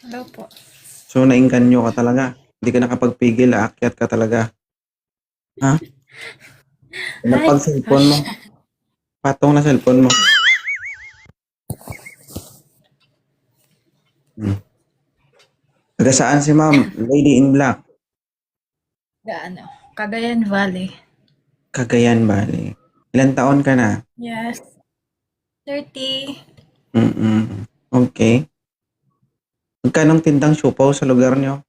Hello po. So, naengganyo ka talaga. Hindi ka nakapagpigil, aakyat ka talaga. Ha? Ay, Napag cellphone mo. Patong na cellphone mo. Hmm. Taga saan si ma'am? Lady in Black. gaano? Cagayan Valley. Cagayan Valley. Ilan taon ka na? Yes. 30. Mm-mm. Okay. Magkanong tindang siopaw sa lugar nyo?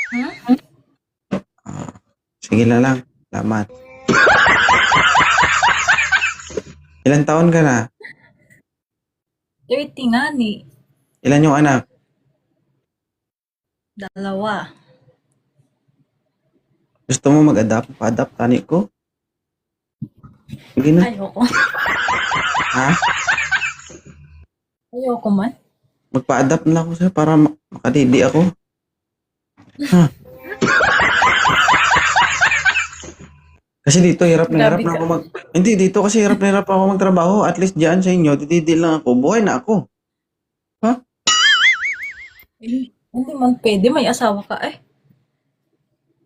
Hmm? Ah, sige na lang. Salamat. Ilan taon ka na? 30 nga ni. Ilan yung anak? Dalawa. Gusto mo mag-adapt? Pa-adapt tani ko? Sige na. Ayoko. Ha? Ayoko man. Magpa-adapt na ako sa'yo para makadidi ako. Ha? Kasi dito hirap na hirap Grabe na ka. ako Hindi, dito kasi hirap na hirap ako magtrabaho. At least diyan sa inyo, titidi lang ako. Buhay na ako. Ha? Hindi man pwede. May asawa ka eh.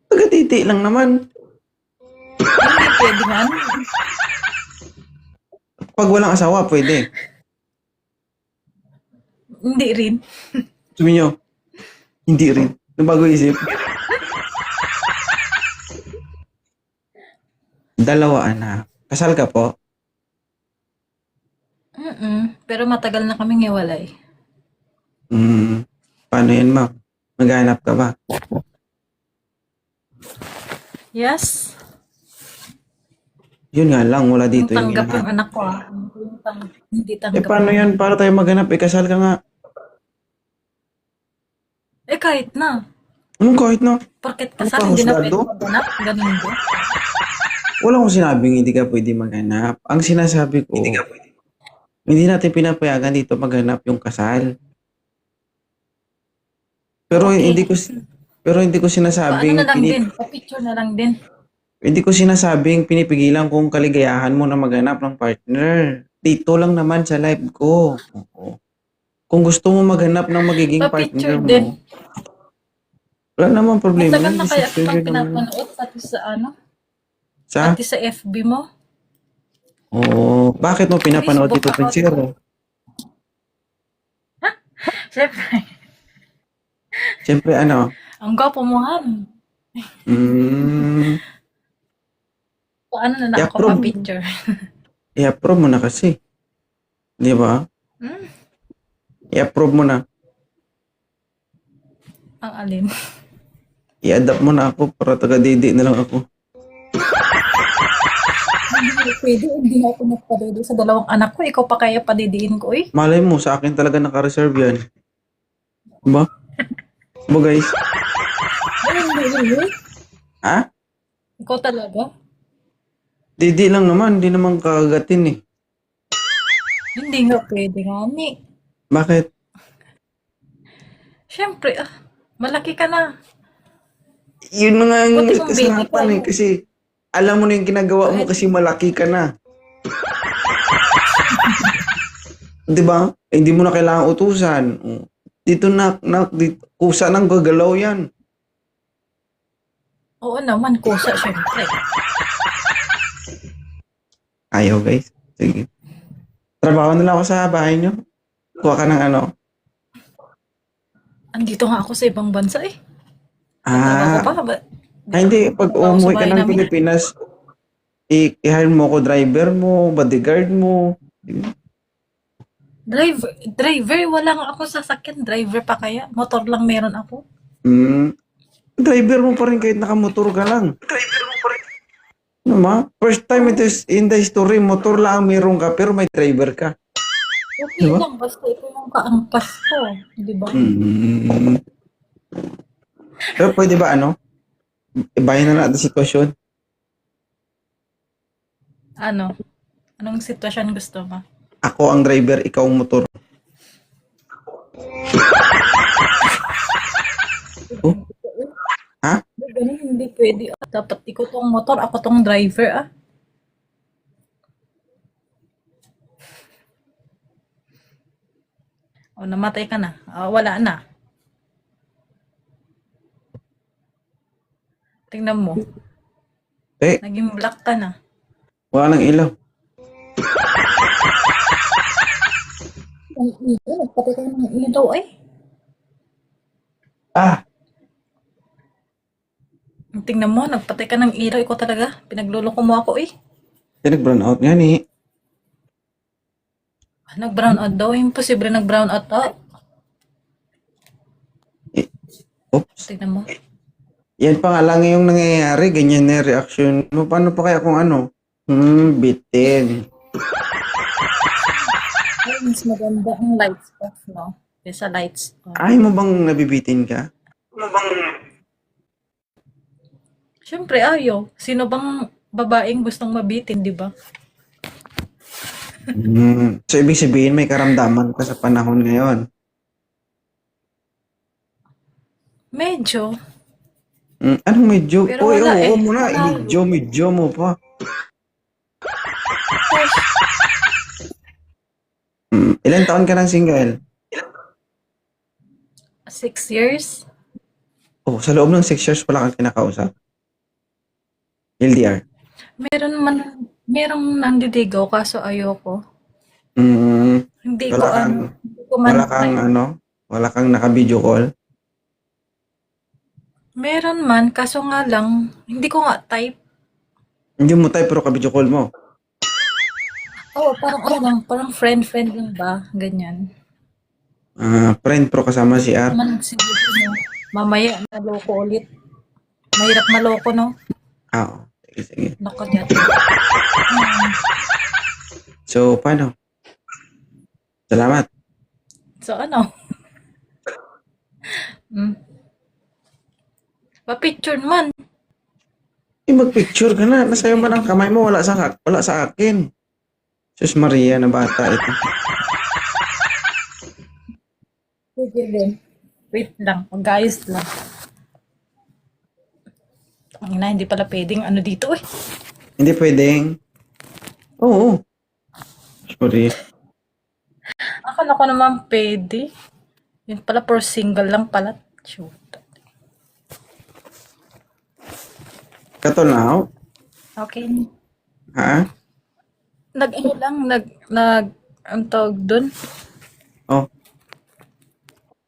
Taga-titi lang naman. Hindi pwede man. Pag walang asawa, pwede. Hindi rin. Sabi nyo, hindi rin. Nabago isip. Dalawa anak. Kasal ka po? Pero matagal na kaming hiwalay. Paano yan, ma'am? Maghanap ka ba? Yes. Yun nga lang, wala Yung dito yung tanggap yung hinahanap. anak ko ah. Hindi tanggap Paano yung yan? anak. Para tayo maghanap, kasal ka nga. Eh kahit na. Kahit na. Porket Ano kasal, pa, hindi na pwede husgado? maghanap. Ganun din. Wala akong sinabing hindi ka pwede maghanap. Ang sinasabi ko, hindi natin pinapayagan dito maghanap yung kasal. Pero Okay. hindi ko pero hindi ko Paano na sinasabing lang din? Pa-picture na lang din. hindi ko sinasabing pinipigilan kung kaligayahan mo na maghanap ng partner. Dito lang naman sa live ko. Oo. Kung gusto mo maghanap ng magiging Pa-picture partner din. mo, wala namang problema. Matagal na kaya Nag-decision kitang yun naman. pinapanood pati sa ano? Sa? Pati sa FB mo. Oo. Bakit mo pinapanood Facebook ito, account mo. Pinsiro? Siyempre. Siyempre, ano? Ang gwapo mo han. Mm, Paano na lang ako i-approve. pa-picture? I-approve mo na kasi. Di ba? Hmm? I-approve mo na. Ang alin? I-adapt mo na ako para taga-didi na lang ako. Hindi pwede. Hindi ako nagpadede sa dalawang anak ko. Ikaw pa kaya padidiin ko eh. Malay mo, sa akin talaga naka-reserve yan. Diba? Diba guys? Hindi. Ha? Ikaw talaga? Didi lang naman, hindi naman kagagatin eh. Hindi nga pwede nga ni. Bakit? Siyempre, malaki ka na. Yun na nga yung Buti mong baby ka. kasalanan eh. Kasi alam mo na yung ginagawa mo Kahit kasi malaki ka na. Diba? Hindi mo na kailangan utusan. Dito dito, kusa nang gagalaw yan. oo naman, kusa siyempre. Ayaw guys. Sige. Trabaho na lang ako sa bahay nyo. Kuha ka ng ano. Andito nga ako sa ibang bansa eh. Ah, Trabaho pa ba? hindi. Pag Trabaho sa umuwi ka bahay ng namin. Pilipinas, i-hire mo ko driver mo, bodyguard mo. Driver, wala nga ako sasakyan. Driver pa kaya? Motor lang meron ako. Driver mo pa rin kahit nakamotor ka lang. Ano ma? First time ito in the history, motor lang ang meron ka pero may driver ka. Okay Diba? lang, basta ito yung kaangkas ko. Di ba? Mm. Pero pwede ba ano? Ibahin na natin sitwasyon. Ano? Anong sitwasyon gusto mo? Ako ang driver, ikaw ang motor. Oh, ha? Ganun, hindi pwede. Dapat ikaw tong motor, ako tong driver ah. O, namatay ka na. Wala na. Tingnan mo. Eh, Naging black ka na. wala nang ilaw. Ang ilaw. Nagpatay ka ng ilaw ay. Ah, Tingnan mo, nagpatay ka ng ilaw. Ikaw talaga. Pinagluloko mo ako eh. nag-brown out nga ni. Nag-brown out daw. Imposible nag-brown out daw. Oops. Tingnan mo. Yan pa nga lang yung nangyayari. Ganyan na yung reaction mo. Paano pa kaya kung ano? Bitin. Ay, mas maganda ang lights off, no? Kesa lights on. Ay mo bang nabibitin ka? Siyempre, ayaw. Sino bang babaeng gustong mabitin, di ba? So, ibig sabihin may karamdaman ka sa panahon ngayon. Medyo. Anong medyo? Pero Uy, wala oo eh. mo na. Wala. Medyo mo pa. Ilan taon ka ng single? 6 years? Oh, sa loob ng 6 years pala kang kinakausap. LDR. Merong nandidigaw kaso ayoko. Hindi ko Wala kang, hindi ko man wala kang ano, wala kang naka-video call. Meron man, kaso nga lang, hindi ko nga type. Hindi mo tayo pero ka-video call mo. Oo, parang ano lang, parang friend lang ba? Ganyan. Friend pro kasama si R. Naman siguro mo, mamaya naloko ulit. Mahirap maloko, no? Oo. Sige, sige. Nako dyan. So, paano? Salamat. So, ano? Pa-picture man. Mag-picture ka na. Nasa'yo man ang kamay mo. Wala sa akin. Sus Maria na bata ito. Sige din. Wait lang, mag-ayos lang. Ang ina, hindi pala pwedeng ano dito eh. Hindi pwedeng. Oo. Sorry. Akala ko naman pwede. Yun pala, for single lang pala. Shoot. Katol na ako. Okay. Ha? Ano lang, ang tawag dun? Oh.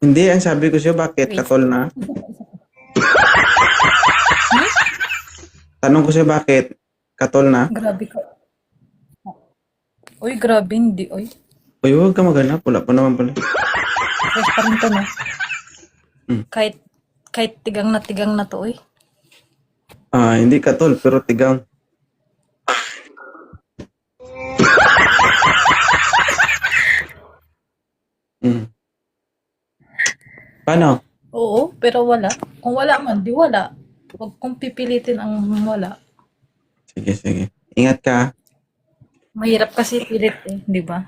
Hindi, ang sabi ko sa'yo, bakit Wait. katol na? Tanong ko sa'yo, bakit katol na? Grabe ka. Uy, grabe, hindi, uy. Uy, huwag ka maghanap. Wala pa naman pala. Fresh pa rin to, no? Kahit tigang na to, uy. Hindi katol, pero tigang. Paano? Oo, pero wala. Kung wala man, di wala. Huwag kong pipilitin ang wala. Sige, sige. Ingat ka. Mahirap kasi pilit eh, di ba?